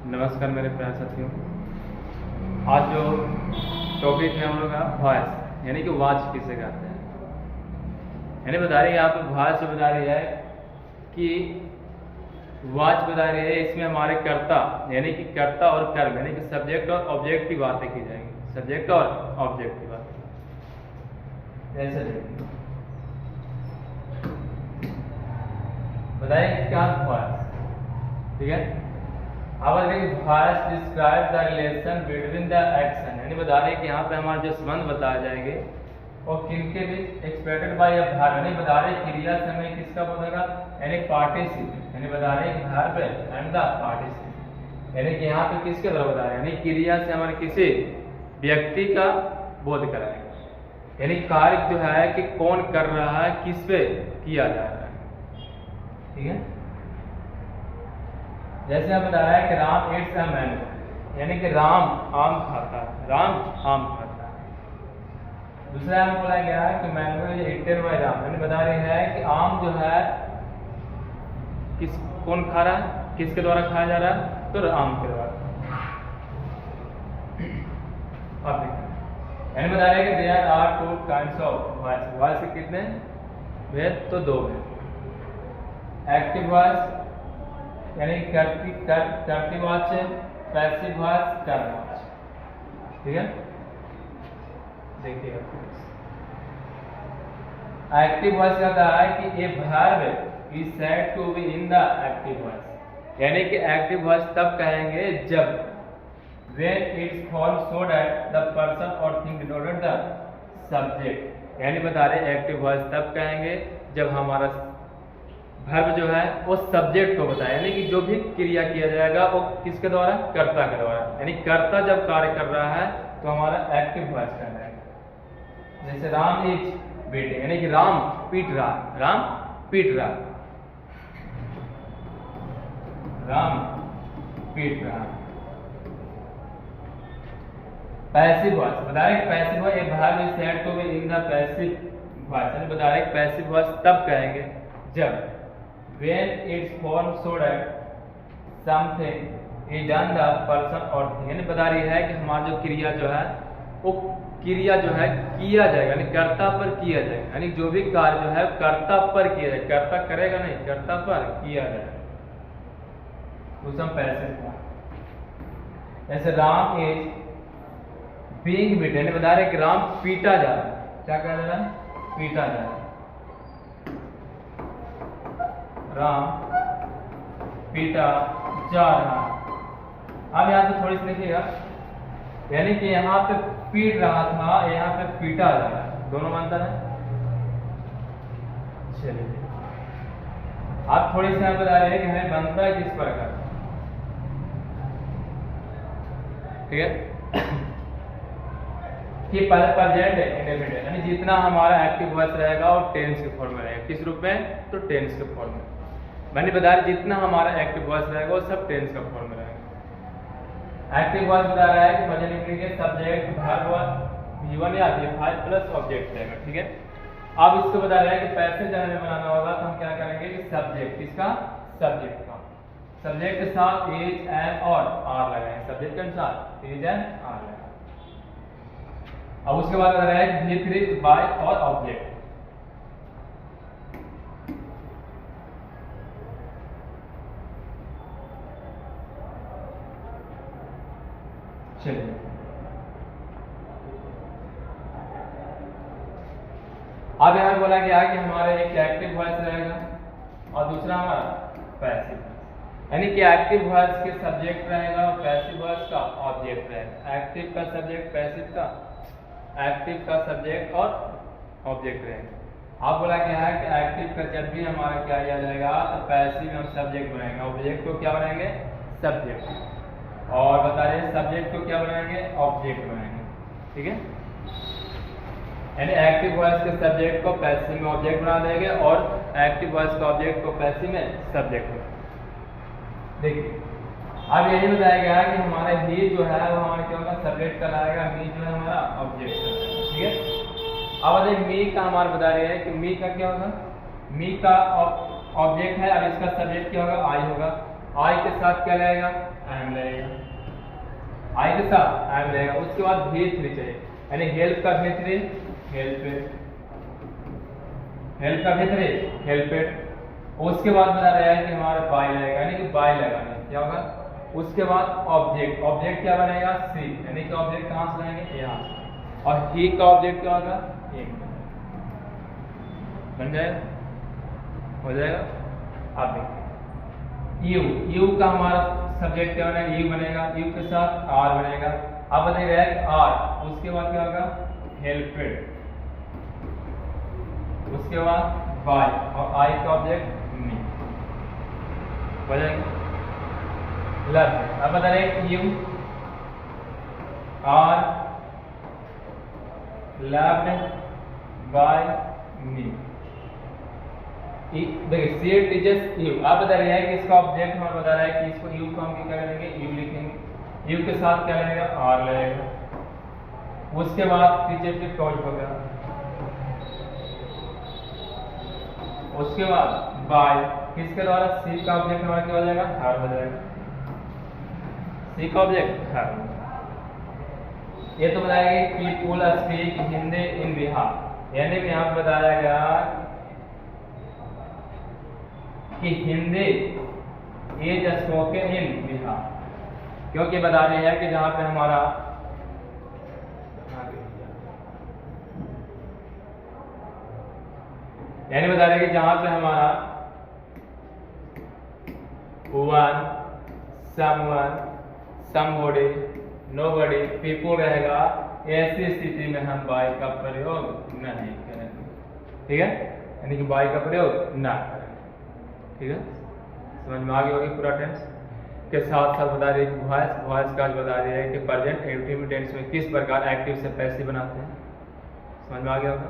नमस्कार मेरे प्यारे साथियों। आज जो टॉपिक है हम लोग का वॉइस, यानी कि आवाज किसे कहते हैं। यानी बता रही है यहाँ पे वॉइस से बता रही है कि आवाज बता रही है इसमें हमारे कर्ता यानी कि कर्ता और कर्म यानी कि सब्जेक्ट और ऑब्जेक्ट की बातें की जाएंगी। सब्जेक्ट और ऑब्जेक्ट की बातें जैसे बताइए क्या वॉइस, ठीक है। अब voice describe the relation between the action, यानी बता रहे हैं कि यहाँ पे हमारे जो संबंध बताए जाएंगे और किनके बीच एक्सपेक्टेड बाय अ वर्ब, यानी बता रहे क्रिया से हमें किसका बनेगा यानी पार्टिसिपल, यानी बता रहे हैं वर्ब एंड द पार्टिसिपल, यानी कि यहाँ पे किसके द्वारा बता रहे हैं यानी क्रिया से हमारे किसी व्यक्ति का बोध कराएंगे, यानी कार्य जो है कि कौन कर रहा है, किस पे किया जा रहा है, ठीक है। जैसे हम बता रहा है कि राम एट्स अ मैंगो, यानी कि राम आम खाता है, राम आम खाता है। दूसरा हम बोला गया है कि mango is eaten by Ram, यानी बता रही है कि आम जो है कौन खा रहा है, किसके द्वारा खाया जा रहा है, तो राम के द्वारा। यानी बता रहे हैं कि there are two kinds of voice, voice के कितने भेद, तो दो भेद। एक्टिव वॉइस यानी करती वॉइस है, पैसिव वॉइस कर्म वॉइस, ठीक है। देखिएगा एक्टिव वॉइस कहता है कि a verb is said to be in the active voice, यानी कि एक्टिव वॉइस तब कहेंगे जब when its form so that the person or thing denoted the subject, यानी बता रहे एक्टिव वॉइस तब कहेंगे जब हमारा वर्ब जो है वो सब्जेक्ट को बताए, यानी कि जो भी क्रिया किया जाएगा वो किसके द्वारा, कर्ता के द्वारा, यानी कर्ता जब कार्य कर रहा है तो हमारा एक्टिव वॉइस कर रहा है। जैसे राम इज बेटे, यानी कि राम पीट रहा, राम पीट रहा, राम पीट रहा। पैसिव वॉइस बता रहे पैसिव वॉइस एक verb is said to be in the passive voice, यानी बता रहे पैसिव वॉइस तब कहेंगे जब when its form so that something is done the person or thing, यानी बता रही है कि हमारा जो क्रिया जो है वो क्रिया जो है किया जाएगा, यानी कर्ता पर किया जाएगा, यानी जो भी कार्य जो है कर्ता पर किया जाएगा, कर्ता करेगा नहीं, कर्ता पर किया जाएगा, उसे हम पैसिव। जैसे राम इज बीइंग बीटन, यानी बता रहे कि राम पीटा जा रहा है, क्या कह रहा है, पीटा जा रहा है, राम पीटा जा रहा। अब यहाँ पे थोड़ी सी देखिएगा, यानी कि यहाँ पे पीट रहा था, यहाँ पे पीटा जा रहा है, दोनों में अंतर है। चलिए आप थोड़ी सी यहाँ बता रहे हैं कि हमें बनता है किस प्रकार, ठीक है। कि प्रेजेंट इंडेफिनिट, यानी जितना हमारा एक्टिव वॉइस रहेगा वो टेंस के फॉर्म में रहेगा, किस रूप में, तो टेंस के फॉर्म में। मैंने बता रहा जितना हमारा एक्टिव वॉइस रहेगा वो सब टेंस का फॉर्म में रहेगा। एक्टिव वॉइस बता रहा है कि present indefinite subject verb given या डिफाइंड प्लस ऑब्जेक्ट रहेगा, ठीक है। अब इसको बता रहा है कि पैसेज हमें बनाना होगा तो हम क्या करेंगे कि सब्जेक्ट, किसका, सब्जेक्ट का, सब्जेक्ट के साथ इज एंड और आर लगाएंगे, सब्जेक्ट के साथ इज एंड आर लगाएंगे। अब उसके बाद बता रहा है कि V3 बाय और ऑब्जेक्ट, चलिए अब यहाँ बोला गया कि हमारा एक एक्टिव वॉइस रहेगा और दूसरा हमारा पैसिव, यानी कि एक्टिव वॉइस के सब्जेक्ट रहेगा और पैसिव वॉइस का ऑब्जेक्ट रहेगा। एक्टिव का सब्जेक्ट, पैसिव का, एक्टिव का सब्जेक्ट और ऑब्जेक्ट रहेगा। आप बोला गया है कि एक्टिव का जब भी हमारा क्या किया जाएगा तो पैसिव हम सब्जेक्ट बनाएंगे, ऑब्जेक्ट को क्या बनाएंगे, सब्जेक्ट, और बता रहे सब्जेक्ट को क्या बनाएंगे, ऑब्जेक्ट बनाएंगे, ठीक है। यानी एक्टिव वॉइस के सब्जेक्ट को पैसिव में ऑब्जेक्ट बना देंगे और एक्टिव वॉइस का ऑब्जेक्ट को पैसिव में सब्जेक्ट बना। देखिए अब यही बताया गया है कि हमारा ही जो है वो हमारा क्या होगा, सब्जेक्ट का लाएगा, मी जो है हमारा ऑब्जेक्ट का, ठीक है। अब देखिए मी का हमारा बता रहे हैं कि मी का क्या होगा, मी का ऑब्जेक्ट है, अब इसका सब्जेक्ट क्या होगा, आई होगा, आई के साथ क्या रहेगा, एम रहेगा, आई के साथ एम रहेगा। उसके बाद V3 चाहिए, यानी हेल्प का V3 हेल्पेड, हेल्प का V3 हेल्पेड। उसके बाद बता रहा है कि हमारा बाय लगेगा, यानी कि बाय लगाना क्या होगा। उसके बाद ऑब्जेक्ट, ऑब्जेक्ट क्या बनेगा, सी, यानी कि ऑब्जेक्ट कहाँ से लाएंगे, यहाँ से। और ही का ऑब्जेक्ट क्या होगा, एक बन जाएगा, हो जाएगा। अब देखिए यू, यू का हमारा सब्जेक्ट क्या बनेगा, यू बनेगा, यू के साथ आर बनेगा। अब बताइएगा आर, उसके बाद क्या होगा, हेल्पेड, उसके बाद बाय, और आई का ऑब्जेक्ट मी, हो जाएगा। लव, अब बता रहे यू आर लव्ड बाय मी। देखिए सी टीचर्स यू, आप बता रहे हैं कि इसका ऑब्जेक्ट हमें बता रहा है कि इसको यू को हम क्या करेंगे, यू लिखेंगे, यू के साथ क्या लगेगा, आर लगेगा। उसके बाद टीचर के टॉच वगैरह, उसके बाद बाय, किसके द्वारा, सी का ऑब्जेक्ट हमारा क्या हो जाएगा, हर हो जाएगा, सी का ऑब्जेक्ट हर। ये तो बताया कि पीपुल स्पीक हिंदी इन बिहार, यानी कि यहाँ बताया गया कि Hindi is spoken in Bihar, क्योंकि बता रहे हैं कि जहां पे हमारा यानी बता रहे हैं कि जहां पे हमारा one, someone, somebody, nobody, people रहेगा, ऐसी स्थिति में हम बाय का प्रयोग नहीं करेंगे, ठीक है, यानी कि बाय का प्रयोग ना करें, ठीक है। समझ में आ गई होगी पूरा टेंस के साथ साथ बता रही है वॉइस, वॉइस का बता रही है कि प्रेजेंट इंटीमेट टेंस में किस प्रकार एक्टिव से पैसिव बनाते हैं, समझ में आ गया होगा।